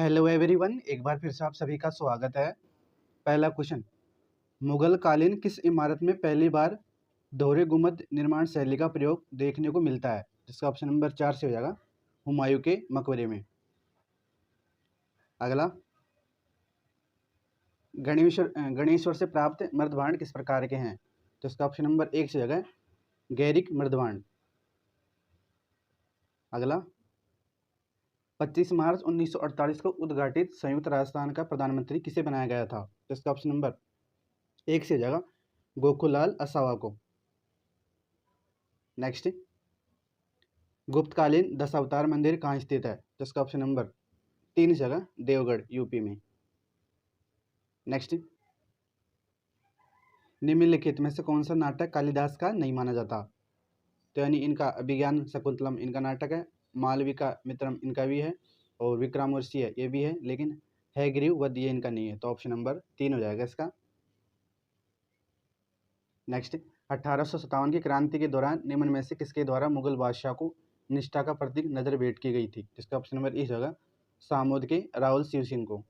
Hello everyone, एक बार फिर से आप सभी का स्वागत है। पहला क्वेश्चन, मुगल कालीन किस इमारत में पहली बार दोहरे गुंबद निर्माण शैली का प्रयोग देखने को मिलता है? जिसका ऑप्शन नंबर 4 से हो जाएगा हुमायूं के मकबरे में। अगला, गणेश्वर से प्राप्त मृदभांड किस प्रकार के हैं? तो इसका ऑप्शन नंबर 1 से हो जाएगा गैरिक मृदभांड। अगला, 25 मार्च 1948 को उद्घाटित संयुक्त राजस्थान का प्रधानमंत्री किसे बनाया गया था? तो इसका ऑप्शन नंबर 1 से हो जाएगा गोकुललाल असावा को। नेक्स्ट, गुप्तकालीन दशावतार मंदिर कहाँ स्थित है? तो इसका ऑप्शन नंबर 3 जगह देवगढ़ यूपी में। नेक्स्ट, निम्नलिखित में से कौन सा नाटक कालिदास का नहीं माना जाता? तो यानी इनका अभिज्ञान शकुंतलम इनका नाटक है, मालविका मित्रम इनका भी है, और विक्रमादित्य ये भी है, लेकिन हयग्रीव वध ये इनका नहीं है। तो ऑप्शन नंबर 3 हो जाएगा इसका। नेक्स्ट, 1857 की क्रांति के दौरान निम्न में से किसके द्वारा मुगल बादशाह को निष्ठा का प्रतीक नजर भेंट की गई थी? जिसका ऑप्शन नंबर इस होगा सामोद के राहुल शिव सिंह को।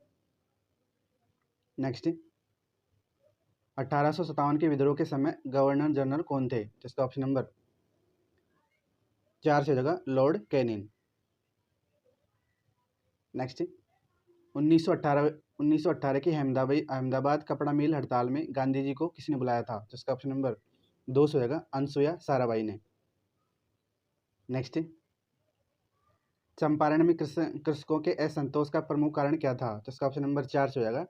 नेक्स्ट, 1857 के विद्रोह के समय गवर्नर जनरल कौन थे? जिसका ऑप्शन नंबर 4 से जगह लॉर्ड कैनिंग। नेक्स्ट, 1918 की अहमदाबाद कपड़ा मिल हड़ताल में गांधी जी को किसने बुलाया था? जिसका ऑप्शन नंबर 2 से जगह अनसुया साराभाई ने। नेक्स्ट, चंपारण में कृषकों के असंतोष का प्रमुख कारण क्या था? तो इसका ऑप्शन नंबर 4 से हो जाएगा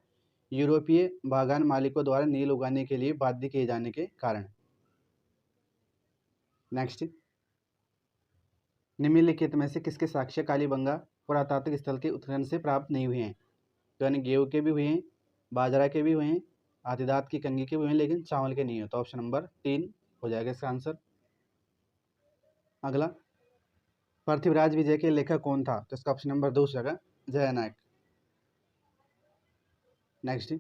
यूरोपीय बागान मालिकों द्वारा नील उगाने के लिए बाध्य किए जाने के कारण। नेक्स्ट, निम्नलिखित में से किसके साक्ष्य कालीबंगा पुरातात्विक स्थल के उत्खनन से प्राप्त नहीं हुए हैं? तो यानी गेहूं के भी हुए हैं, बाजरा के भी हुए हैं, आतिदात की कंगी के भी हुए हैं, लेकिन चावल के नहीं है। तो ऑप्शन नंबर 3 हो जाएगा इसका आंसर। अगला, पृथ्वीराज विजय के लेखक कौन था? तो इसका ऑप्शन नंबर 2 हो जाएगा जया नायक। नेक्स्ट,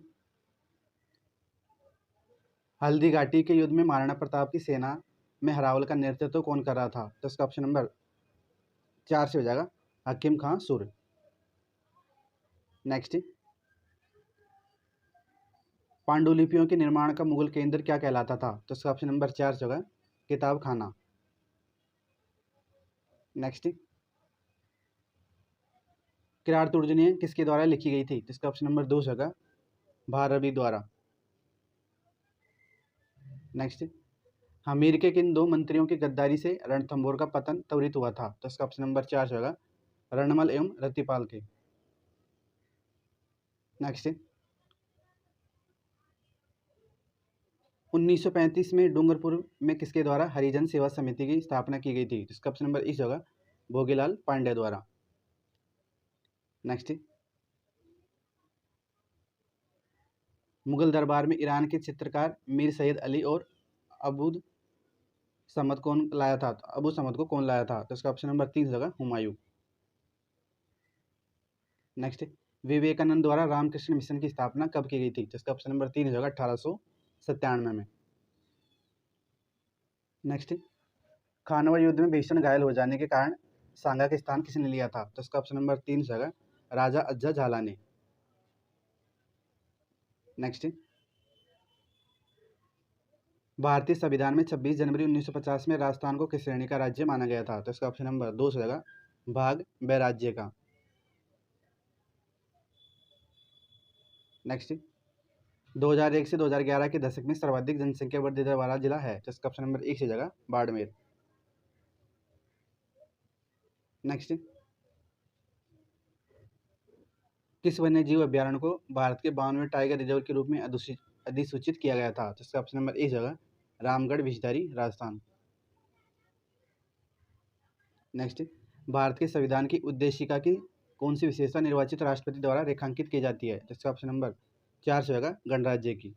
हल्दी घाटी के युद्ध में महाराणा प्रताप की सेना में हरावल का नेतृत्व कौन कर रहा था? तो इसका ऑप्शन नंबर 4 से हो जाएगा हकीम खां सुर। नेक्स्ट, पांडुलिपियों के निर्माण का मुगल केंद्र क्या कहलाता था? तो इसका ऑप्शन नंबर 4 से होगा किताब खाना। नेक्स्ट, किरार तुर्जनी किसके द्वारा लिखी गई थी? तो इसका ऑप्शन नंबर 2 से होगा भारवी द्वारा। नेक्स्ट, हमीर के किन दो मंत्रियों की गद्दारी से रणथंभौर का पतन त्वरित हुआ था? तो इसका ऑप्शन नंबर 4 से होगा रणमल एवं रतिपाल के। नेक्स्ट, 1935 में डूंगरपुर में किसके द्वारा हरिजन सेवा समिति की स्थापना की गई थी? जिसका ऑप्शन नंबर इस होगा भोगीलाल पांडे द्वारा। नेक्स्ट, मुगल दरबार में ईरान के चित्रकार मीर सैयद अली और अबू समद कौन लाया था? अबू समद को कौन लाया था? तो इसका ऑप्शन नंबर 3 होगा हुमायूं। नेक्स्ट, विवेकानंद द्वारा रामकृष्ण मिशन की स्थापना कब की गई थी? जिसका ऑप्शन नंबर 3 होगा 1897 में। नेक्स्ट, खानवा युद्ध में भीषण घायल हो जाने के कारण सांगा का स्थान किसने लिया था? तो इसका ऑप्शन नंबर 3 होगा राजा अज्जा झाला ने। नेक्स्ट, भारतीय संविधान में 26 जनवरी 1950 में राजस्थान को किस श्रेणी का राज्य माना गया था? तो इसका ऑप्शन नंबर 2 होगा भाग ब राज्य का। नेक्स्ट, 2001 से 2011 के दशक में सर्वाधिक जनसंख्या वृद्धि दर वाला जिला है? जिसका ऑप्शन नंबर 1 से जगह बाड़मेर। नेक्स्ट, किस वन्यजीव अभ्यारण्य को भारत के 52वें टाइगर रिजर्व के रूप में अधिसूचित किया गया था? जिसका ऑप्शन नंबर ए जगह रामगढ़ विषधारी राजस्थान। नेक्स्ट, भारत के संविधान की उद्देशिका की कौन सी विशेषता निर्वाचित राष्ट्रपति द्वारा रेखांकित की जाती है? जिसका ऑप्शन नंबर 4 से होगा गणराज्य की।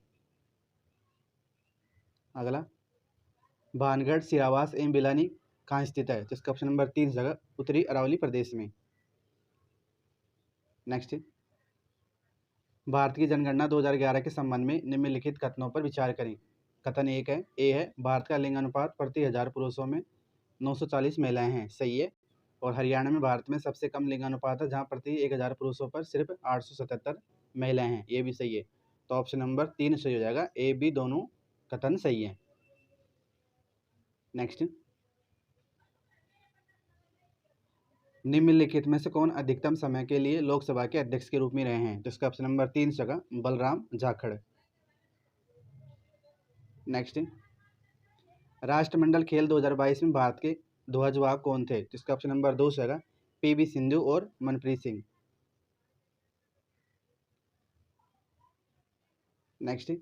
अगला, भानगढ़ सिरावास एवं बिलानी कहाँ स्थित है? जिसका ऑप्शन नंबर 3 से होगा उत्तरी अरावली प्रदेश में। नेक्स्ट, भारत की जनगणना 2011 के संबंध में निम्नलिखित कथनों पर विचार करें। कथन ए है भारत का लिंग अनुपात प्रति 1000 पुरुषों में 940 महिलाएं हैं, सही है। और हरियाणा में भारत में सबसे कम लिंगानुपात है, जहाँ प्रति 1000 पुरुषों पर सिर्फ 877 महिलाएं हैं। ये भी सही है। तो ऑप्शन नंबर 3 सही हो जाएगा। ए बी दोनों कथन सही है। नेक्स्ट, निम्नलिखित में से कौन अधिकतम समय के लिए लोकसभा के अध्यक्ष के रूप में रहे हैं? तो इसका ऑप्शन नंबर 3 जगह बलराम जाखड़। नेक्स्ट, राष्ट्रमंडल खेल 2022 में भारत के ध्वजवाहक कौन थे? तो इसका ऑप्शन नंबर 2 जगह पीवी सिंधु और मनप्रीत सिंह। नेक्स्ट,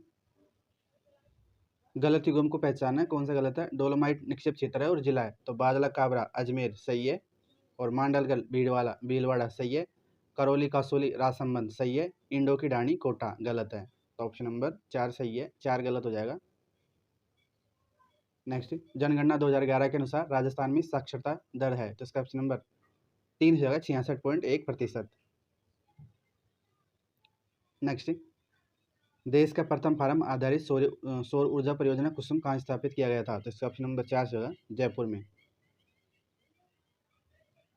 गलत युग्म को पहचानना, कौन सा गलत है? डोलोमाइट निक्षेप क्षेत्र है और जिला है, तो बादला काबरा अजमेर सही है। और मांडलगल भीलवाड़ा सही है। करौली कासोली राजसमंद सही है। इंडो की ढाणी कोटा गलत है। तो ऑप्शन नंबर 4 सही है, 4 गलत हो जाएगा। नेक्स्ट, जनगणना 2011 के अनुसार राजस्थान में साक्षरता दर है, तो इसका ऑप्शन नंबर 3 हो जाएगा 66.1%। नेक्स्ट, देश का प्रथम फार्म आधारित सौर ऊर्जा परियोजना कुसुम कहाँ स्थापित किया गया था? तो इसका ऑप्शन नंबर 4 होगा जयपुर में।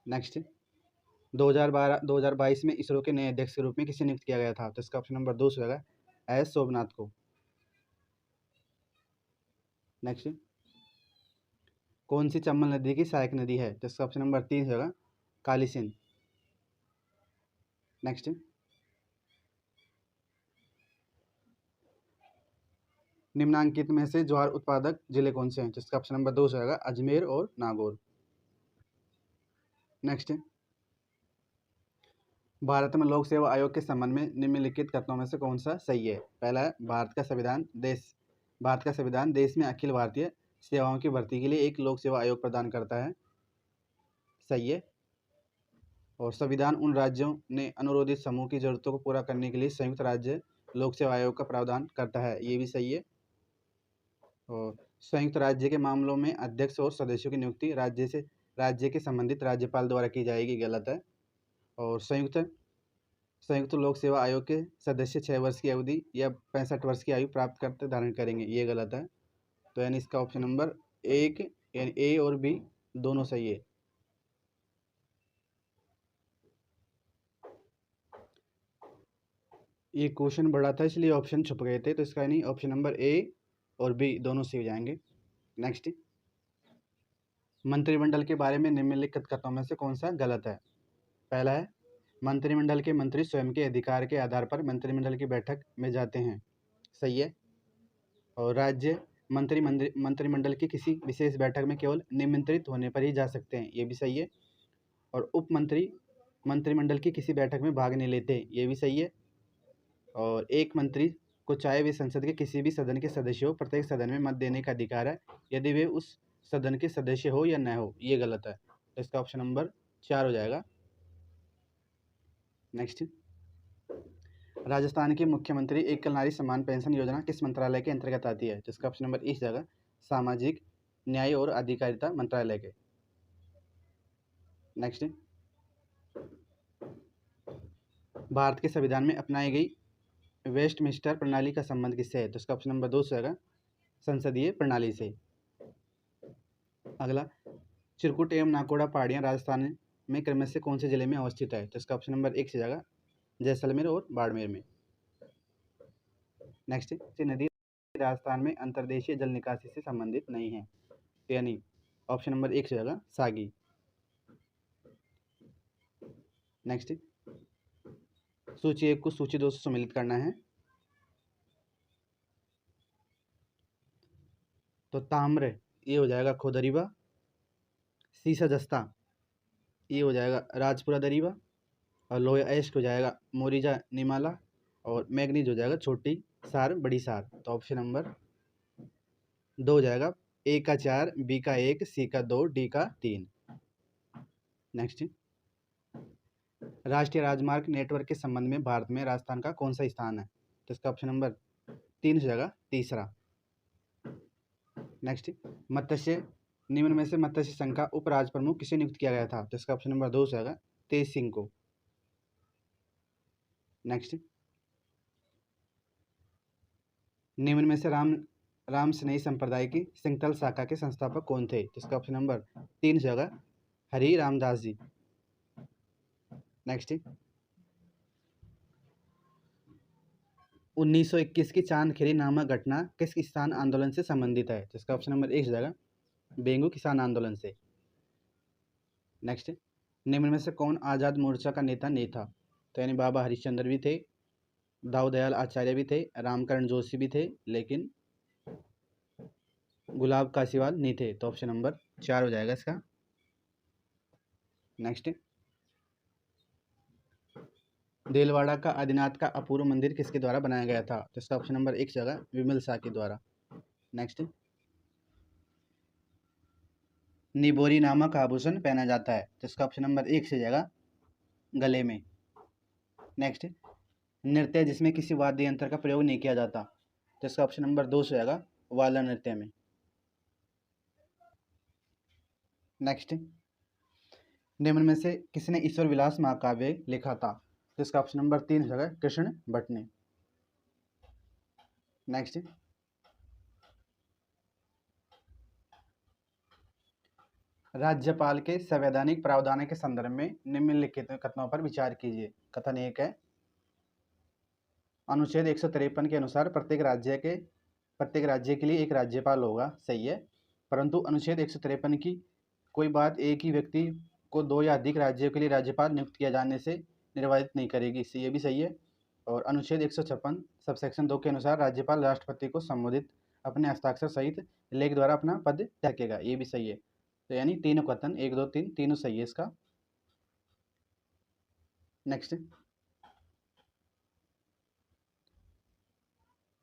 नेक्स्ट, 2022 में इसरो के नए अध्यक्ष के रूप में किसे नियुक्त किया गया था? तो इसका ऑप्शन नंबर 2 होगा एस शोभनाथ को। नेक्स्ट, कौन सी चंबल नदी की सहायक नदी है? तो इसका ऑप्शन नंबर 3 होगा काली सिंध। नेक्स्ट, निम्नांकित में से ज्वार उत्पादक जिले कौन से हैं? तो इसका ऑप्शन नंबर 2 होगा अजमेर और नागौर। नेक्स्ट, भारत में लोक सेवा आयोग के संबंध में निम्नलिखित कथनों में से कौन सा सही है? पहला है, भारत का संविधान देश में अखिल भारतीय सेवाओं की भर्ती के लिए एक लोक सेवा आयोग प्रदान करता है, सही है। और संविधान उन राज्यों ने अनुरोधित समूह की जरूरतों को पूरा करने के लिए संयुक्त राज्य लोक सेवा आयोग का प्रावधान करता है, ये भी सही है। और संयुक्त राज्य के मामलों में अध्यक्ष और सदस्यों की नियुक्ति राज्य के संबंधित राज्यपाल द्वारा की जाएगी, गलत है। और संयुक्त लोक सेवा आयोग के सदस्य 6 वर्ष की अवधि या 65 वर्ष की आयु प्राप्त करते धारण करेंगे, ये गलत है। तो यानी इसका ऑप्शन नंबर 1 यानी ए और बी दोनों सही है। ये क्वेश्चन बड़ा था इसलिए ऑप्शन छुप गए थे, तो इसका यानी ऑप्शन नंबर ए और बी दोनों सही हो जाएंगे। नेक्स्ट, मंत्रिमंडल के बारे में निम्नलिखित कथनों में से कौन सा गलत है? पहला है, मंत्रिमंडल के मंत्री स्वयं के अधिकार के आधार पर मंत्रिमंडल की बैठक में जाते हैं, सही है। और राज्य मंत्रिमंडल की किसी विशेष बैठक में केवल निमंत्रित होने पर ही जा सकते हैं, ये भी सही है। और मंत्रिमंडल की किसी बैठक में भाग नहीं लेते, ये भी सही है। और एक मंत्री को चाहे वे संसद के किसी भी सदन के सदस्य हो, प्रत्येक सदन में मत देने का अधिकार है, यदि वे उस सदन के सदस्य हो या न हो, ये गलत है। तो इसका ऑप्शन नंबर 4 हो जाएगा। नेक्स्ट, राजस्थान के मुख्यमंत्री एकल नारी सम्मान पेंशन योजना किस मंत्रालय के अंतर्गत आती है? तो इसका ऑप्शन नंबर इस जगह सामाजिक न्याय और अधिकारिता मंत्रालय के। नेक्स्ट, भारत के संविधान में अपनाई गई वेस्टमिंस्टर प्रणाली का संबंध किससे है? तो इसका ऑप्शन नंबर 2 होगा संसदीय प्रणाली से। अगला, चिरकुट एवं नाकोड़ा पहाड़ियाँ राजस्थान में क्रमश से कौन से जिले में अवस्थित है? तो इसका ऑप्शन नंबर 1 से जाएगा जैसलमेर और बाड़मेर में। नेक्स्ट, नदी राजस्थान में अंतर्देशीय जल निकासी से संबंधित नहीं है, यानी ऑप्शन नंबर 1 से जाएगा सागी। नेक्स्ट, सूची 1 को सूची 2 से सम्मिलित करना है, तो ताम्र ये हो जाएगा खोदरीवा, सीसा जस्ता ये हो जाएगा राजपुरा दरीवा, और लोया ईस्ट हो जाएगा मोरिजा निमाला, और मैग्नीज हो जाएगा छोटी सार बड़ी सार। तो ऑप्शन नंबर 2 हो जाएगा, ए का 4, बी का 1, सी का 2, डी का 3। नेक्स्ट, राष्ट्रीय राजमार्ग नेटवर्क के संबंध में भारत में राजस्थान का कौन सा स्थान है? तो इसका ऑप्शन नंबर 3 हो जाएगा तीसरा। नेक्स्ट, निम्न में से मत्स्य संघ का उप राज प्रमुख किसे नियुक्त किया गया था? तो इसका ऑप्शन नंबर 2 हो जाएगा तेज सिंह को। नेक्स्ट, निम्न में से राम स्नेही संप्रदाय की सिंगतल शाखा के संस्थापक कौन थे? तो इसका ऑप्शन नंबर 3 हो जाएगा हरि रामदास जी। नेक्स्ट 1921 की चांदखेड़ी नामक घटना किस किसान आंदोलन से संबंधित है? जिसका ऑप्शन नंबर एक जाएगा बेंगू किसान आंदोलन से। नेक्स्ट निम्न में से कौन आज़ाद मोर्चा का नेता नहीं था? तो यानी बाबा हरिश्चंद्र भी थे, दाऊ दयाल आचार्य भी थे, रामकरण जोशी भी थे, लेकिन गुलाब कासीवाल नहीं थे। तो ऑप्शन नंबर 4 हो जाएगा इसका। नेक्स्ट देलवाड़ा का आदिनाथ का अपूर्व मंदिर किसके द्वारा बनाया गया था? तो इसका ऑप्शन नंबर एक जाएगा विमल शाह के द्वारा। नेक्स्ट निबोरी नामक आभूषण पहना जाता है? तो इसका ऑप्शन नंबर एक से जाएगा गले में। नेक्स्ट नृत्य जिसमें किसी वाद्य यंत्र का प्रयोग नहीं किया जाता? तो इसका ऑप्शन नंबर 2 से जाएगा वाला नृत्य में। नेक्स्ट निम्न में से किसने ईश्वर विलास महाकाव्य लिखा था? तो इसका ऑप्शन नंबर 3 हो जाएगा कृष्ण भट्ट ने। नेक्स्ट राज्यपाल के संवैधानिक प्रावधान के संदर्भ में निम्नलिखित कथनों पर विचार कीजिए। कथन एक है अनुच्छेद 153 के अनुसार प्रत्येक राज्य के लिए एक राज्यपाल होगा। सही है, परंतु अनुच्छेद 153 की कोई बात एक ही व्यक्ति को दो या अधिक राज्यों के लिए राज्यपाल नियुक्त किया जाने से निर्वाचित नहीं करेगी। इससे ये भी सही है। और अनुच्छेद 156 सबसेक्शन 2 के अनुसार राज्यपाल राष्ट्रपति को संबोधित अपने हस्ताक्षर सहित लेख द्वारा अपना पद त्याग रखेगा। ये भी सही है। तो यानी तीनों कथन 1 2 3 तीनों सही है इसका। नेक्स्ट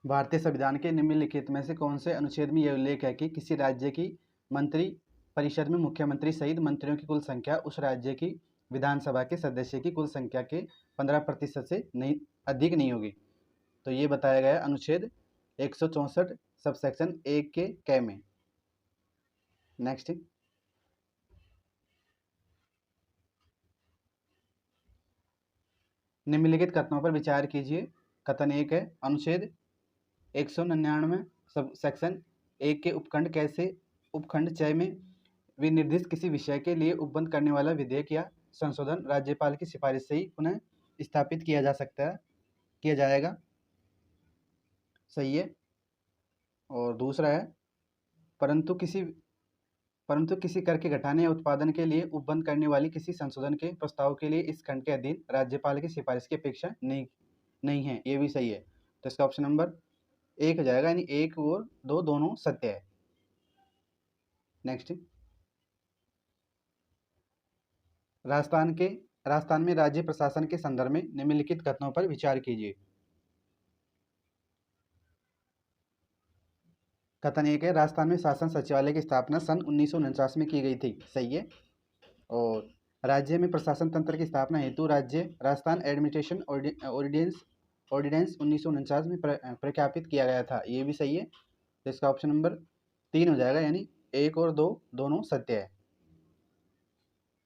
भारतीय संविधान के निम्नलिखित में से कौन से अनुच्छेद में यह उल्लेख है कि किसी राज्य की मंत्री परिषद में मुख्यमंत्री सहित मंत्रियों की कुल संख्या उस राज्य की विधानसभा के सदस्य की कुल संख्या के 15% से नहीं अधिक नहीं होगी? तो ये बताया गया अनुच्छेद 164 सबसेक्शन 1 के क में। नेक्स्ट निम्नलिखित कथनों पर विचार कीजिए। कथन एक है अनुच्छेद 199 सब सेक्शन 1 के उपखंड कैसे उपखंड 6 में विनिर्दिष्ट किसी विषय के लिए उपबंध करने वाला विधेयक या संशोधन राज्यपाल की सिफारिश से ही पुनः स्थापित किया जा सकता है, किया जाएगा। सही है। और दूसरा है परंतु किसी कर के घटाने या उत्पादन के लिए उपबंध करने वाली किसी संशोधन के प्रस्ताव के लिए इस खंड के अधीन राज्यपाल की सिफारिश की अपेक्षा नहीं है। ये भी सही है। तो इसका ऑप्शन नंबर 1 हो जाएगा, यानी 1 और 2 दोनों सत्य है। नेक्स्ट राजस्थान में राज्य प्रशासन के संदर्भ में निम्नलिखित कथनों पर विचार कीजिए। कथन एक है राजस्थान में शासन सचिवालय की स्थापना सन 1949 में की गई थी। सही है। और राज्य में प्रशासन तंत्र की स्थापना हेतु राजस्थान एडमिनिस्ट्रेशन ऑर्डिनेंस 1949 में प्रख्यापित किया गया था। ये भी सही है। तो इसका ऑप्शन नंबर 3 हो जाएगा, यानी 1 और 2 दोनों सत्य है।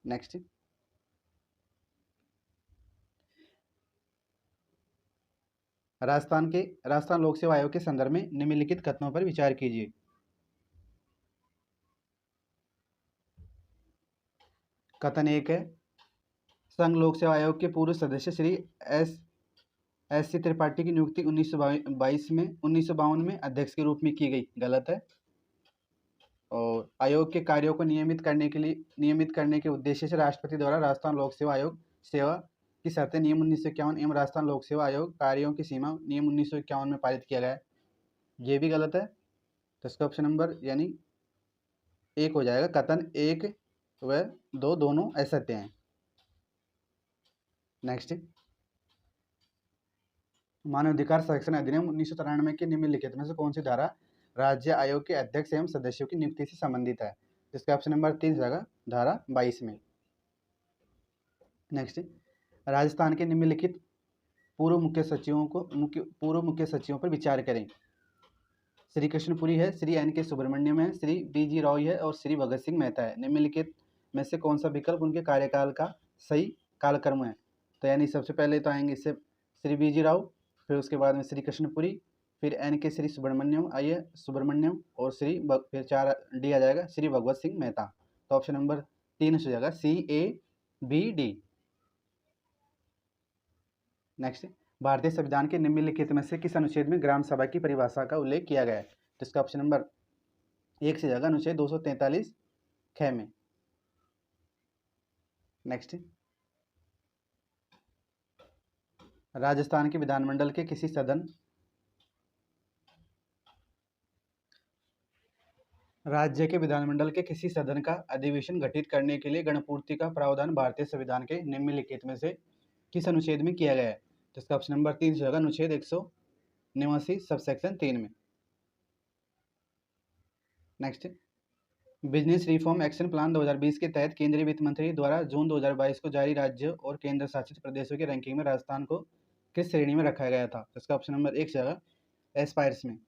नेक्स्ट राजस्थान लोक सेवा आयोग के संदर्भ में निम्नलिखित कथनों पर विचार कीजिए। कथन एक है संघ लोक सेवा आयोग के पूर्व सदस्य श्री एस सी त्रिपाठी की नियुक्ति 1952 में अध्यक्ष के रूप में की गई। गलत है। और आयोग के कार्यों को नियमित करने के उद्देश्य से राष्ट्रपति द्वारा राजस्थान लोक सेवा आयोग सेवा की शर्तें नियम 1951 एवं राजस्थान लोक सेवा आयोग कार्यों की सीमा नियम 1951 में पारित किया गया है। ये भी गलत है। तो इसका ऑप्शन नंबर यानी 1 हो जाएगा। कथन 1 व 2 दोनों असत्य हैं। नेक्स्ट मानव अधिकार संरक्षण अधिनियम 1993 के निम्नलिखित में से कौन सी धारा राज्य आयोग के अध्यक्ष एवं सदस्यों की नियुक्ति से संबंधित है? जिसका ऑप्शन नंबर 3 जाएगा धारा 22 में। नेक्स्ट राजस्थान के निम्नलिखित पूर्व मुख्य सचिवों पर विचार करें। श्री कृष्णपुरी है, श्री एन के सुब्रमण्यम है, श्री डी जी रॉय है और श्री भगत सिंह मेहता है। निम्नलिखित में से कौन सा विकल्प उनके कार्यकाल का सही कालक्रम है? तो यानी सबसे पहले तो आएंगे इससे श्री बी जी राव, फिर उसके बाद में श्री कृष्णपुरी, फिर एन के श्री सुब्रमण्यम और फिर 4 डी आ जाएगा श्री भगवत सिंह मेहता। तो ऑप्शन नंबर 3 हो जाएगा CABD। नेक्स्ट, भारतीय संविधान के निम्नलिखित में से किस अनुच्छेद में ग्राम सभा की परिभाषा का उल्लेख किया गया है? तो इसका ऑप्शन नंबर 1 से जाएगा अनुच्छेद 243 ख में। नेक्स्ट, राजस्थान के विधानमंडल के किसी सदन राज्य के विधानमंडल के किसी सदन का अधिवेशन गठित करने के लिए गणपूर्ति का प्रावधान भारतीय संविधान के निम्नलिखित में से किस अनुच्छेद में किया गया है? तो इसका ऑप्शन नंबर 3 होगा अनुच्छेद 189 सबसेक्शन 3 में। Next, business reform action plan 2020 के तहत केंद्रीय वित्त मंत्री द्वारा जून 2022 को जारी राज्य और केंद्र शासित प्रदेशों की रैंकिंग में राजस्थान को किस श्रेणी में रखा गया था? तो इसका ऑप्शन नंबर 1 होगा एस्पायर्स में।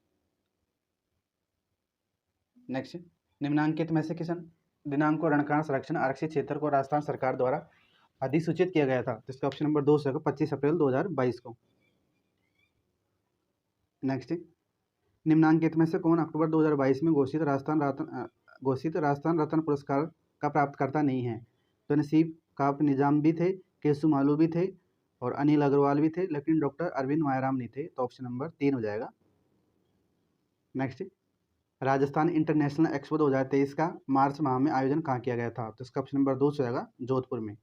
नेक्स्ट, निम्नांकित में से किस दिनांक को रणकाण संरक्षण आरक्षित क्षेत्र को राजस्थान सरकार द्वारा अधिसूचित किया गया था? तो इसका ऑप्शन नंबर 2 होगा 25 अप्रैल 2022 को। नेक्स्ट, निम्नांकित में से कौन अक्टूबर 2022 में घोषित राजस्थान रत्न पुरस्कार का प्राप्तकर्ता नहीं है? तो नसीब काप निजाम भी थे, केसु मालू भी थे और अनिल अग्रवाल भी थे, लेकिन डॉक्टर अरविंद मायाराम नहीं थे। तो ऑप्शन नंबर 3 हो जाएगा। नेक्स्ट, राजस्थान इंटरनेशनल एक्सपो 2023 का मार्च माह में आयोजन कहाँ किया गया था? तो इसका ऑप्शन नंबर 2 हो जाएगा जोधपुर में।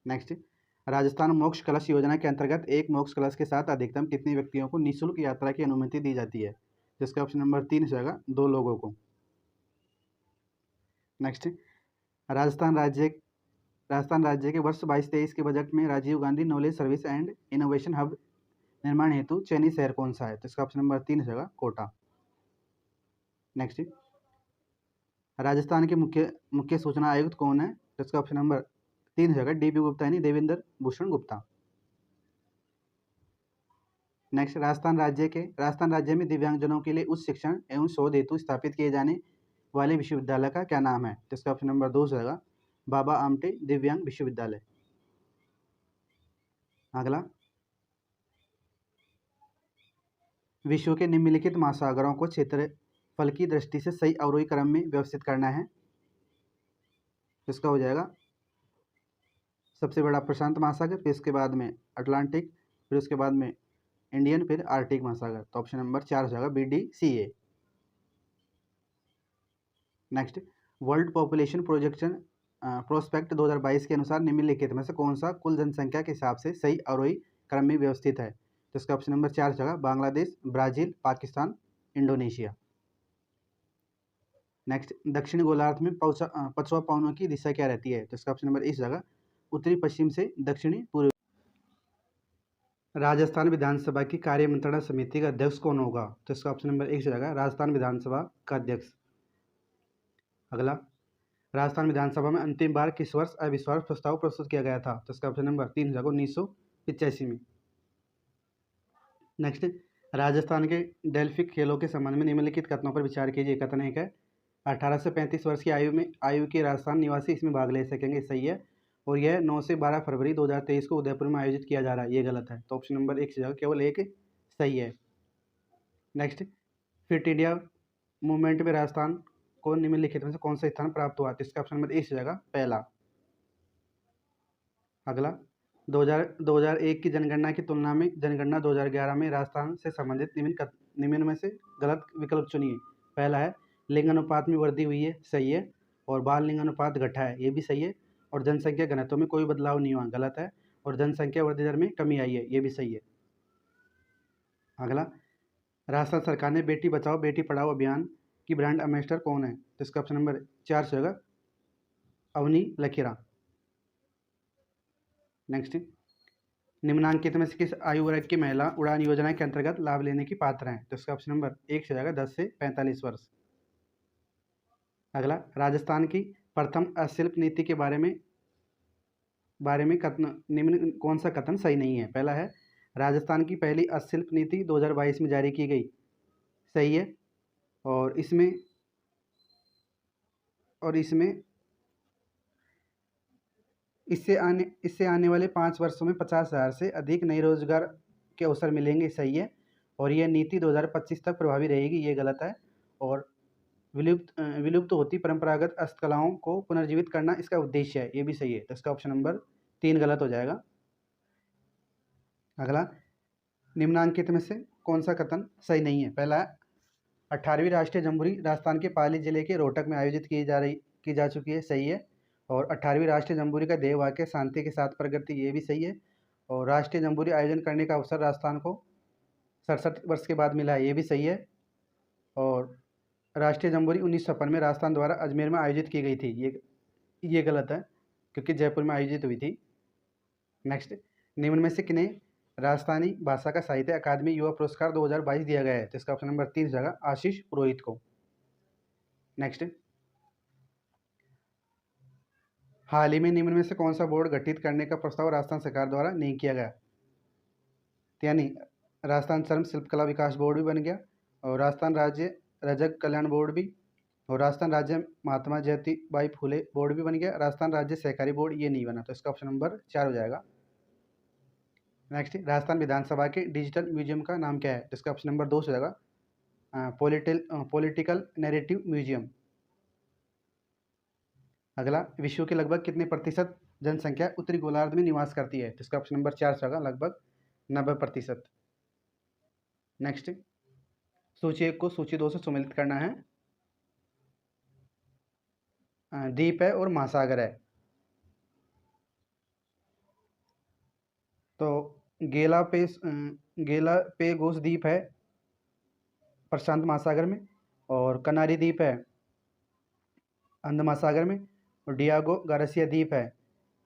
नेक्स्ट, राजस्थान मोक्ष कलश योजना के अंतर्गत एक मोक्ष कलश के साथ अधिकतम कितने व्यक्तियों को निःशुल्क यात्रा की अनुमति दी जाती है? जिसका ऑप्शन नंबर 3 हो जाएगा 2 लोगों को। नेक्स्ट, राजस्थान राज्य के वर्ष 22-23 के बजट में Rajiv Gandhi knowledge service and innovation hub निर्माण हेतु चयनित शहर कौन सा है? तो इसका ऑप्शन नंबर 3 हो जाएगा कोटा। नेक्स्ट, राजस्थान के मुख्य सूचना आयुक्त कौन है? तो इसका ऑप्शन नंबर 3 हो जाएगा DB गुप्ता यानी देवेंद्र भूषण गुप्ता। नेक्स्ट, राजस्थान राज्य में दिव्यांगजनों के लिए उच्च शिक्षण एवं शोध हेतु स्थापित किए जाने वाले विश्वविद्यालय का क्या नाम है? तो इसका ऑप्शन नंबर 2 हो जाएगा बाबा आमटे दिव्यांग विश्वविद्यालय। अगला, विश्व के निम्नलिखित महासागरों को क्षेत्रफल की दृष्टि से सही अवरोही क्रम में व्यवस्थित करना है। इसका हो जाएगा सबसे बड़ा प्रशांत महासागर, फिर इसके बाद में अटलांटिक, फिर उसके बाद में इंडियन, फिर आर्कटिक महासागर। तो ऑप्शन नंबर 4 हो जाएगा BDCA। Next, world population prospect 2022 के अनुसार निम्नलिखित में से कौन सा कुल जनसंख्या के हिसाब से सही अवरोही क्रम में व्यवस्थित है? तो इसका ऑप्शन नंबर 4 हो जाएगा Bangladesh, Brazil, Pakistan, Indonesia. Next, दक्षिण गोलार्ध में पछुआ पवनों की दिशा क्या रहती है? तो इसका ऑप्शन नंबर 1 हो जाएगा उत्तरी पश्चिम से दक्षिणी पूर्व। राजस्थान विधानसभा की कार्य मंत्रणा समिति का अध्यक्ष कौन होगा? तो इसका ऑप्शन नंबर 1 हो जाएगा राजस्थान विधानसभा का अध्यक्ष। अगला, राजस्थान विधानसभा में अंतिम बार किस वर्ष अविश्वास प्रस्ताव प्रस्तुत किया गया था? तो इसका ऑप्शन नंबर 3 हो जाएगा 1985 में। नेक्स्ट, राजस्थान के डेल्फिक खेलों के संबंध में निम्नलिखित कथनों पर विचार कीजिए। कथन 1 है 18 से 35 वर्ष की आयु के राजस्थान निवासी इसमें भाग ले सकेंगे, सही है। और यह 9 से 12 फरवरी 2023 को उदयपुर में आयोजित किया जा रहा है, ये गलत है। तो ऑप्शन नंबर 1 से जाएगा केवल एक सही है। नेक्स्ट, फिट इंडिया मूवमेंट में राजस्थान को निम्नलिखित में से कौन सा स्थान प्राप्त हुआ? तो इसका ऑप्शन नंबर 1 से जाएगा पहला। अगला, 2001 की जनगणना की तुलना में जनगणना 2011 में राजस्थान से संबंधित निम्न में से गलत विकल्प चुनिए। पहला है लिंग अनुपात में वृद्धि हुई है, सही है। और बाल लिंग अनुपात घटा है, ये भी सही है। और जनसंख्या घनत्व में कोई बदलाव नहीं हुआ, गलत है। और जनसंख्या वृद्धि दर में कमी आई है, ये भी सही है। अगला, राजस्थान सरकार ने बेटी बचाओ बेटी पढ़ाओ अभियान की ब्रांड एम्बेसडर कौन है? तो इसका ऑप्शन नंबर 4 से होगा अवनी लकीरा। नेक्स्ट, निम्नांकित में से किस आयु वर्ग की महिला उड़ान योजना के अंतर्गत लाभ लेने की पात्र हैं? तो इसका ऑप्शन नंबर 1 से जाएगा 10 से 45 वर्ष। अगला, राजस्थान की प्रथम अशिल्प नीति के बारे में कथन निम्न कौन सा कथन सही नहीं है? पहला है राजस्थान की पहली अशिल्प नीति 2022 में जारी की गई, सही है। और इससे आने वाले 5 वर्षों में 50,000 से अधिक नए रोजगार के अवसर मिलेंगे, सही है। और यह नीति 2025 तक प्रभावी रहेगी, ये गलत है। और विलुप्त होती परंपरागत हस्तकलाओं को पुनर्जीवित करना इसका उद्देश्य है, ये भी सही है। तो इसका ऑप्शन नंबर 3 गलत हो जाएगा। अगला, निम्नांकित में से कौन सा कथन सही नहीं है? पहला, 18वीं राष्ट्रीय जम्बूरी राजस्थान के पाली जिले के रोहतक में आयोजित की जा चुकी है, सही है। और 18वीं राष्ट्रीय जम्बूरी का ध्येय वाक्य शांति के साथ प्रगति, ये भी सही है। और राष्ट्रीय जम्बूरी आयोजन करने का अवसर राजस्थान को 67 वर्ष के बाद मिला है, ये भी सही है। और राष्ट्रीय जम्बूरी 1956 में राजस्थान द्वारा अजमेर में आयोजित की गई थी, ये गलत है क्योंकि जयपुर में आयोजित हुई थी। नेक्स्ट, निम्न में से किन्हें राजस्थानी भाषा का साहित्य अकादमी युवा पुरस्कार 2022 दिया गया है? तो इसका ऑप्शन नंबर 3 जगह आशीष पुरोहित को। नेक्स्ट, हाल ही में निम्न में से कौन सा बोर्ड गठित करने का प्रस्ताव राजस्थान सरकार द्वारा नहीं किया गया? यानी राजस्थान श्रम शिल्पकला विकास बोर्ड भी बन गया, और राजस्थान राज्य रजक कल्याण बोर्ड भी, और राजस्थान राज्य महात्मा ज्योतिबाई फूले बोर्ड भी बन गया। राजस्थान राज्य सहकारी बोर्ड ये नहीं बना, तो इसका ऑप्शन नंबर 4 हो जाएगा। नेक्स्ट, राजस्थान विधानसभा के डिजिटल म्यूजियम का नाम क्या है? तो इसका ऑप्शन नंबर 2 हो जाएगा पॉलिटिकल नैरेटिव म्यूजियम। अगला, विश्व के लगभग कितने प्रतिशत जनसंख्या उत्तरी गोलार्ध में निवास करती है? तो इसका ऑप्शन नंबर 4 होगा, लगभग 90%। नेक्स्ट, सूची 1 को सूची 2 से सम्मिलित करना है। द्वीप है और महासागर है, तो गेलापेगोस द्वीप है प्रशांत महासागर में, और कनारी द्वीप है अंध महासागर में, और डियागो गार्सिया द्वीप है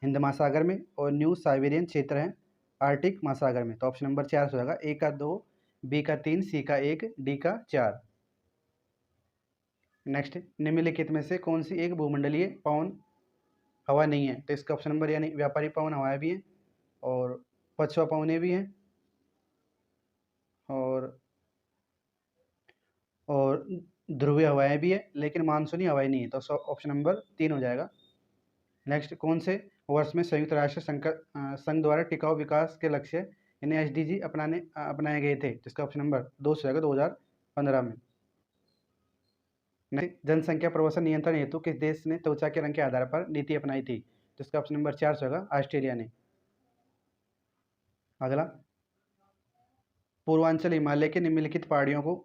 हिंद महासागर में, और न्यू साइबेरियन क्षेत्र है आर्टिक महासागर में। तो ऑप्शन नंबर 4 हो जाएगा। ए का 2, बी का 3, सी का 1, डी का 4। नेक्स्ट, निम्नलिखित में से कौन सी एक भूमंडलीय पवन हवा नहीं है? तो इसका ऑप्शन नंबर, यानी व्यापारी पवन हवाएं भी हैं, और पछुआ पवनें भी हैं, और ध्रुवीय हवाएं भी है, लेकिन मानसूनी हवाएं नहीं है। तो ऑप्शन नंबर 3 हो जाएगा। नेक्स्ट, कौन से वर्ष में संयुक्त राष्ट्र संघ द्वारा टिकाऊ विकास के लक्ष्य यानी SDG अपनाए गए थे? जिसका ऑप्शन नंबर 2 हो जाएगा, 2015 में। नेक्स्ट, जनसंख्या प्रवसन नियंत्रण हेतु किस देश ने त्वचा के रंग के आधार पर नीति अपनाई थी? जिसका ऑप्शन नंबर 4 होगा, ऑस्ट्रेलिया ने। अगला, पूर्वांचल हिमालय के निम्नलिखित पहाड़ियों को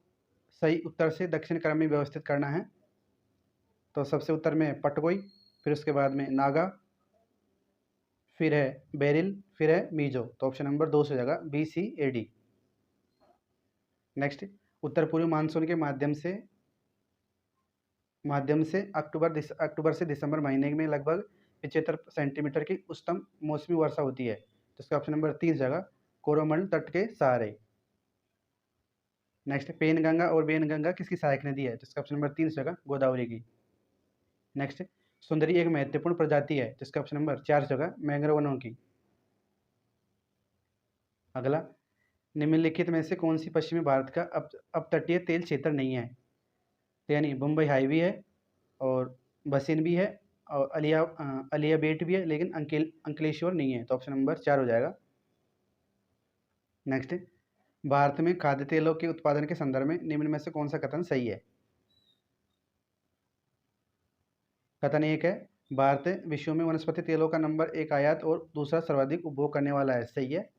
सही उत्तर से दक्षिण क्रम में व्यवस्थित करना है। तो सबसे उत्तर में पटगोई, फिर उसके बाद में नागा, फिर है बेरिल, फिर है मीजो। तो ऑप्शन नंबर 2 हो जाएगा, BCAD। नेक्स्ट, उत्तर पूर्वी मानसून के माध्यम से अक्टूबर से दिसंबर महीने में लगभग 75 सेंटीमीटर की उच्चतम मौसमी वर्षा होती है। तो इसका ऑप्शन नंबर 3 जगह कोरोमंडल तट के सहारे। नेक्स्ट, पेनगंगा और वेनगंगा किसकी सहायक नदी है? तो इसका ऑप्शन नंबर 3 जगह गोदावरी की। नेक्स्ट, सुंदरी एक महत्वपूर्ण प्रजाति है, जिसका ऑप्शन नंबर 4 जगह मैंग्रोव वनों की। अगला, निम्नलिखित में से कौन सी पश्चिमी भारत का अपतटीय तेल क्षेत्र नहीं है? तो यानी मुंबई हाईवे है, और बसिन भी है, और अलियाबेट भी है, लेकिन अंकलेश्वर नहीं है। तो ऑप्शन नंबर 4 हो जाएगा। नेक्स्ट, भारत में खाद्य तेलों के उत्पादन के संदर्भ में निम्न में से कौन सा कथन सही है? कथन 1 है, भारत विश्व में वनस्पति तेलों का नंबर 1 आयात और दूसरा सर्वाधिक उपभोग करने वाला है, सही है।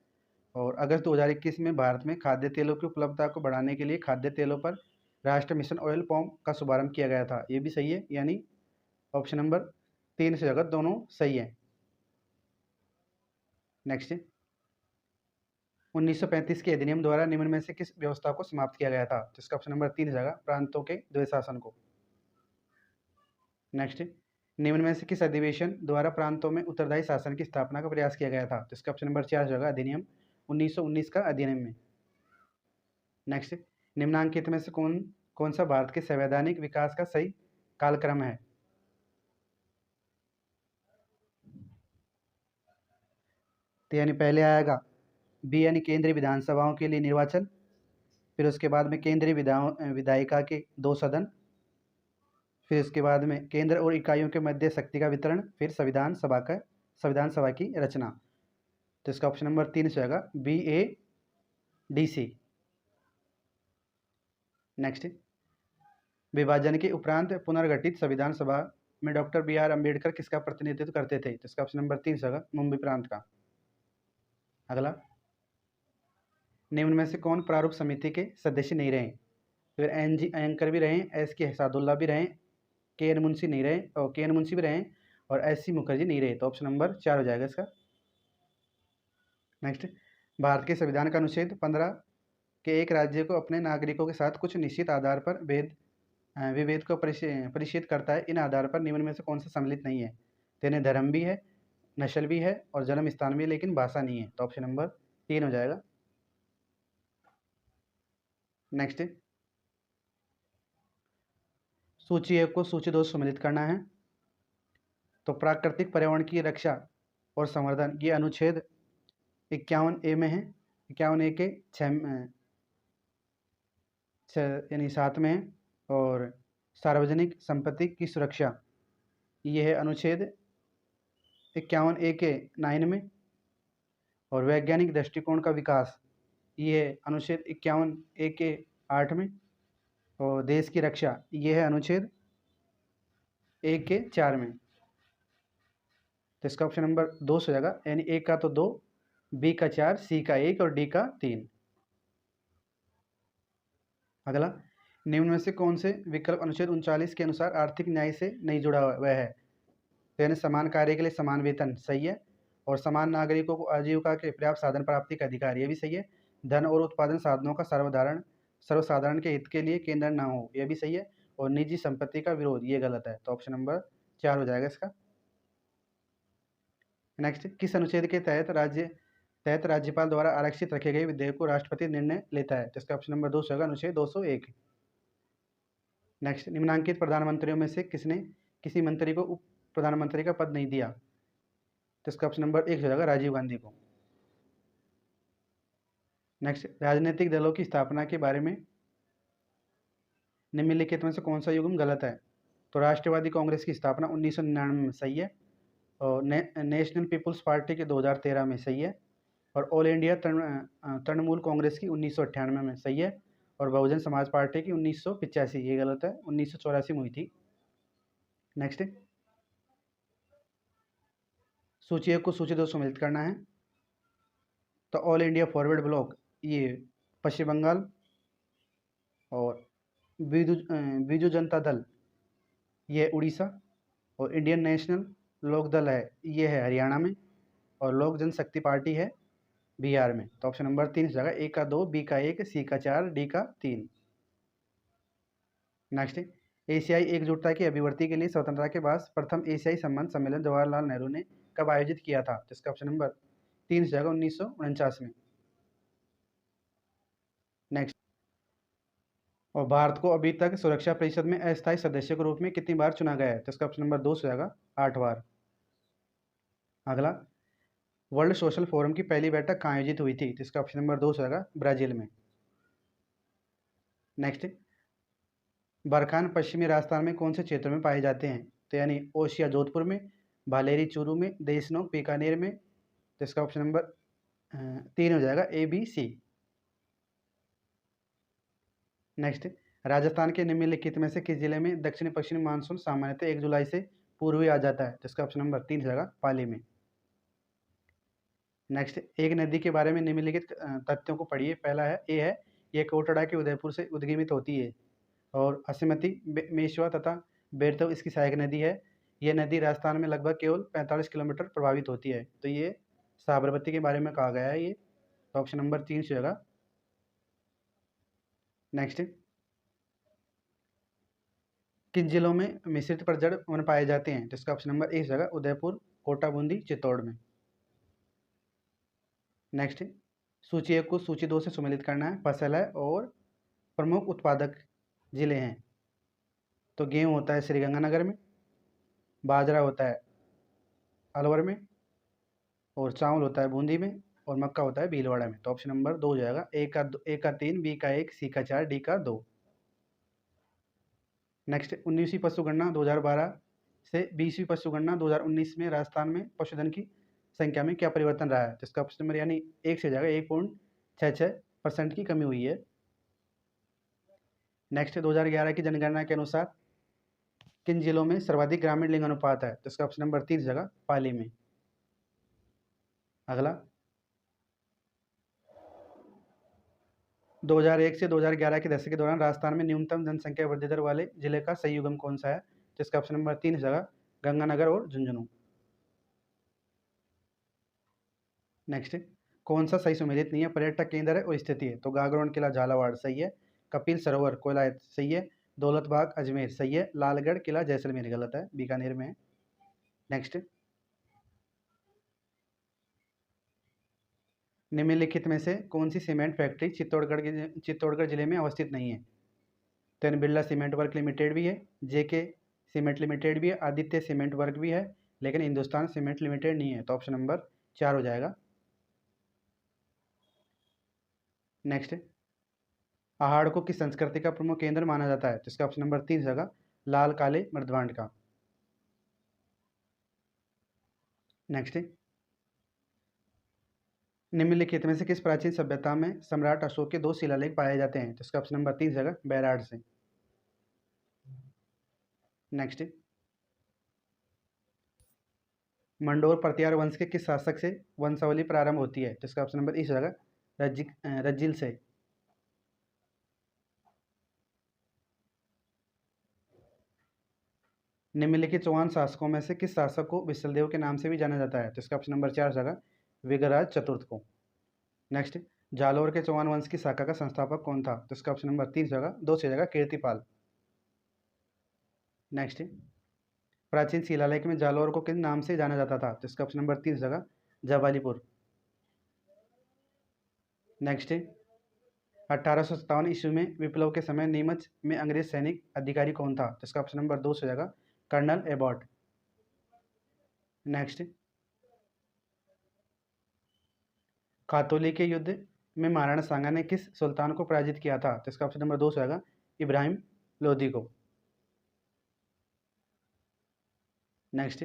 और अगस्त 2021 में भारत में खाद्य तेलों की उपलब्धता को बढ़ाने के लिए खाद्य तेलों पर राष्ट्रीय मिशन ऑयल पॉम का शुभारंभ किया गया था, ये भी सही है, यानी ऑप्शन नंबर 3 से जगह दोनों सही है। नेक्स्ट, 1935 के अधिनियम द्वारा निम्न में से किस व्यवस्था को समाप्त किया गया था? जिसका ऑप्शन नंबर 3 जगह प्रांतों के द्वैशासन को। नेक्स्ट, निम्न में से किस अधिवेशन द्वारा प्रांतों में उत्तरदायी शासन की स्थापना का प्रयास किया गया था? जिसका ऑप्शन नंबर 4 जगह अधिनियम 1919 का अधिनियम में। नेक्स्ट, निम्नांकित में से कौन सा भारत के संवैधानिक विकास का सही कालक्रम है? तो यानी पहले आएगा बी, यानी केंद्रीय विधानसभाओं के लिए निर्वाचन, फिर उसके बाद में केंद्रीय विधायिका के 2 सदन, फिर इसके बाद में केंद्र और इकाइयों के मध्य शक्ति का वितरण, फिर संविधान सभा की रचना। तो इसका ऑप्शन नंबर 3 से होगा, BADC। नेक्स्ट, विभाजन के उपरांत पुनर्गठित संविधान सभा में डॉक्टर बी.आर. अम्बेडकर किसका प्रतिनिधित्व करते थे? तो इसका ऑप्शन नंबर 3 होगा मुंबई प्रांत का। अगला, निम्न में से कौन प्रारूप समिति के सदस्य नहीं रहे? फिर एन.जी. अयंकर भी रहे, एस.के. सादुल्ला भी रहे, के.एन. मुंशी नहीं रहे, और के.एन. मुंशी भी रहे, और एस.सी. मुखर्जी नहीं रहे। तो ऑप्शन नंबर 4 हो जाएगा इसका। नेक्स्ट, भारत के संविधान का अनुच्छेद 15 के एक राज्य को अपने नागरिकों के साथ कुछ निश्चित आधार पर विभेद को परिच्छेद करता है। इन आधार पर निम्न में से कौन सा सम्मिलित नहीं है? तो इन्हें धर्म भी है, नस्ल भी है, और जन्म स्थान भी है, लेकिन भाषा नहीं है। तो ऑप्शन नंबर 3 हो जाएगा। नेक्स्ट, सूची 1 को सूची 2 सम्मिलित करना है। तो प्राकृतिक पर्यावरण की रक्षा और संवर्धन ये अनुच्छेद 51A में है, 51A के 6 यानी 7 में है। और सार्वजनिक संपत्ति की सुरक्षा ये है अनुच्छेद 51A के 9 में। और वैज्ञानिक दृष्टिकोण का विकास ये है अनुच्छेद 51A के 8 में। और देश की रक्षा ये है अनुच्छेद 1 के 4 में। तो इसका ऑप्शन नंबर 2 हो जाएगा, यानी ए का तो 2, बी का 4, सी का 1 और डी का 3। अगला, निम्न में से कौन से विकल्प अनुच्छेद 39 के अनुसार आर्थिक न्याय से नहीं जुड़ा हुआ है? तो यानी समान कार्य के लिए समान वेतन सही है, और समान नागरिकों को आजीविका के पर्याप्त साधन प्राप्ति का अधिकार ये भी सही है। धन और उत्पादन साधनों का सर्वसाधारण के हित के लिए केंद्र ना हो यह भी सही है, और निजी संपत्ति का विरोध ये गलत है। तो ऑप्शन नंबर 4 हो जाएगा इसका। नेक्स्ट, किस अनुच्छेद के तहत राज्यपाल द्वारा आरक्षित रखे गए विधेयक को राष्ट्रपति निर्णय लेता है? तो इसका ऑप्शन नंबर 2 होगा अनुच्छेद 201। नेक्स्ट, निम्नलिखित प्रधानमंत्रियों में से किसने किसी मंत्री को उप प्रधानमंत्री का पद नहीं दिया? तो इसका ऑप्शन नंबर 1 हो जाएगा राजीव गांधी को। नेक्स्ट, राजनीतिक दलों की स्थापना के बारे में निम्नलिखित में से कौन सा युग्म गलत है? तो राष्ट्रवादी कांग्रेस की स्थापना 1999 में सही है, और नेशनल पीपुल्स पार्टी के 2013 में सही है, और ऑल इंडिया तृणमूल कांग्रेस की 1998 में सही है, और बहुजन समाज पार्टी की 1985 ये गलत है, 1984 में हुई थी। नेक्स्ट, सूची 1 को सूची 2 सम्मिलित करना है। तो ऑल इंडिया फॉरवर्ड ब्लॉक ये पश्चिम बंगाल, और बीजू जनता दल ये उड़ीसा, और इंडियन नेशनल लोक दल है ये है हरियाणा में, और लोक जनशक्ति पार्टी है बिहार में। तो ऑप्शन नंबर 3 हो जाएगा, ए का 2, बी का 1, सी का 4, डी का 3। नेक्स्ट, एशियाई एकजुटता की अभिव्यक्ति के लिए स्वतंत्रता के बाद प्रथम एशियाई संबंध सम्मेलन जवाहरलाल नेहरू ने कब आयोजित किया था? तो इसका ऑप्शन नंबर 3 हो जाएगा 1949 में। नेक्स्ट, और भारत को अभी तक सुरक्षा परिषद में अस्थायी सदस्य के रूप में कितनी बार चुना गया है? तो इसका ऑप्शन नंबर 2 हो जाएगा 8 बार। अगला, वर्ल्ड सोशल फोरम की पहली बैठक कहाँ आयोजित हुई थी? तो इसका ऑप्शन नंबर 2 हो जाएगा ब्राजील में। नेक्स्ट, बरखान पश्चिमी राजस्थान में कौन से क्षेत्र में पाए जाते हैं? तो यानी ओशिया जोधपुर में, भालेरी चूरू में, देशनोक बीकानेर में। तो इसका ऑप्शन नंबर 3 हो जाएगा, A B C. Next, Rajasthan के निम्नलिखित में से किस जिले में दक्षिण पश्चिमी मानसून सामान्यतः 1 जुलाई से पूर्व ही आ जाता है? तो इसका ऑप्शन नंबर 3 हो जाएगा पाली में। नेक्स्ट, एक नदी के बारे में निम्नलिखित तथ्यों को पढ़िए। पहला है, ए है ये कोटड़ा के उदयपुर से उद्गमित होती है, और असमति मेशवा तथा बेरतव इसकी सहायक नदी है। यह नदी राजस्थान में लगभग केवल 45 किलोमीटर प्रभावित होती है। तो ये साबरमती के बारे में कहा गया है ये। तो ऑप्शन नंबर 3 से होगा। नेक्स्ट, किन जिलों में मिश्रित प्रजनन वन पाए जाते हैं? तो इसका ऑप्शन नंबर 1 होगा उदयपुर, कोटा, बूंदी, चित्तौड़ में। नेक्स्ट, सूची 1 को सूची 2 से सम्मिलित करना है। फसल है और प्रमुख उत्पादक जिले हैं। तो गेहूँ होता है श्रीगंगानगर में, बाजरा होता है अलवर में, और चावल होता है बूंदी में, और मक्का होता है भीलवाड़ा में। तो ऑप्शन नंबर 2 हो जाएगा, ए का 3, बी का 1, सी का 4, डी का 2। नेक्स्ट, 19वीं पशु गणना 2012 से 20वीं पशु गणना 2019 में राजस्थान में पशुधन की संख्या में क्या परिवर्तन रहा है? तो इसका ऑप्शन नंबर यानी 1 से हो जाएगा, 1.66% की कमी हुई है। नेक्स्ट 2011 की जनगणना के अनुसार किन जिलों में सर्वाधिक ग्रामीण लिंग अनुपात है? तो इसका ऑप्शन नंबर 3 जगह पाली में। अगला 2001 से 2011 के दशक के दौरान राजस्थान में न्यूनतम जनसंख्या वृद्धि दर वाले जिले का सही युग्म कौन सा है? तो इसका ऑप्शन नंबर 3 जगह गंगानगर और झुंझुनू। नेक्स्ट कौन सा सही सुमेलित नहीं है? पर्यटक केंद्र है और स्थिति है। तो गागरोन किला झालावाड़ सही है, कपिल सरोवर कोलायत सही है, दौलत बाग अजमेर सही है, लालगढ़ किला जैसलमेर गलत है, बीकानेर में है। नेक्स्ट निम्नलिखित में से कौन सी सीमेंट फैक्ट्री चित्तौड़गढ़ जिले में अवस्थित नहीं है? तो बिरला सीमेंट वर्क लिमिटेड भी है, जेके सीमेंट लिमिटेड भी है, आदित्य सीमेंट वर्क भी है, लेकिन हिंदुस्तान सीमेंट लिमिटेड नहीं है। तो ऑप्शन नंबर 4 हो जाएगा। नेक्स्ट पहाड़ को किस संस्कृति का प्रमुख केंद्र माना जाता है? तो इसका ऑप्शन नंबर 3 जगह लाल काले मर्दवांड का। नेक्स्ट निम्नलिखित में से किस प्राचीन सभ्यता में सम्राट अशोक के 2 शिलालेख पाए जाते हैं? तो इसका ऑप्शन नंबर 3 जगह बैराड से। नेक्स्ट मंडोर प्रत्यार वंश के किस शासक से वंशावली प्रारंभ होती है? तो इसका ऑप्शन नंबर इस जगह रज्जिल से। निम्नलिखित चौहान शासकों में से किस शासक को विशलदेव के नाम से भी जाना जाता है? तो इसका ऑप्शन नंबर 4 जगह विगराज चतुर्थ को। नेक्स्ट जालौर के चौहान वंश की शाखा का संस्थापक कौन था? तो इसका ऑप्शन नंबर 3 जगह 2 जगह कीर्तिपाल। नेक्स्ट प्राचीन शिलालेख में जालौर को किस नाम से जाना जाता था? तो इसका ऑप्शन नंबर 3 जगह जवालीपुर। नेक्स्ट 1857 ईस्वी में विप्लव के समय नीमच में अंग्रेज सैनिक अधिकारी कौन था? तो इसका ऑप्शन नंबर 2 से जगह कर्नल एबॉट। नेक्स्ट खातौली के युद्ध में महाराणा सांगा ने किस सुल्तान को पराजित किया था? तो इसका ऑप्शन नंबर 2 से जगह इब्राहिम लोदी को। नेक्स्ट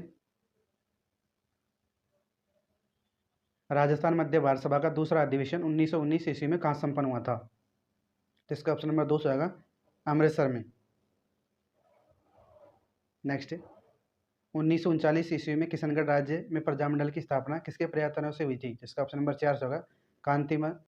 राजस्थान मध्य भारत सभा का दूसरा अधिवेशन 1919 ईस्वी में कहाँ संपन्न हुआ था? तो इसका ऑप्शन नंबर 2 से आएगा अमृतसर में। नेक्स्ट 1939 ईस्वी में किशनगढ़ राज्य में प्रजामंडल की स्थापना किसके प्रयत्नों से हुई थी? इसका ऑप्शन नंबर 4 से होगा कांतिमल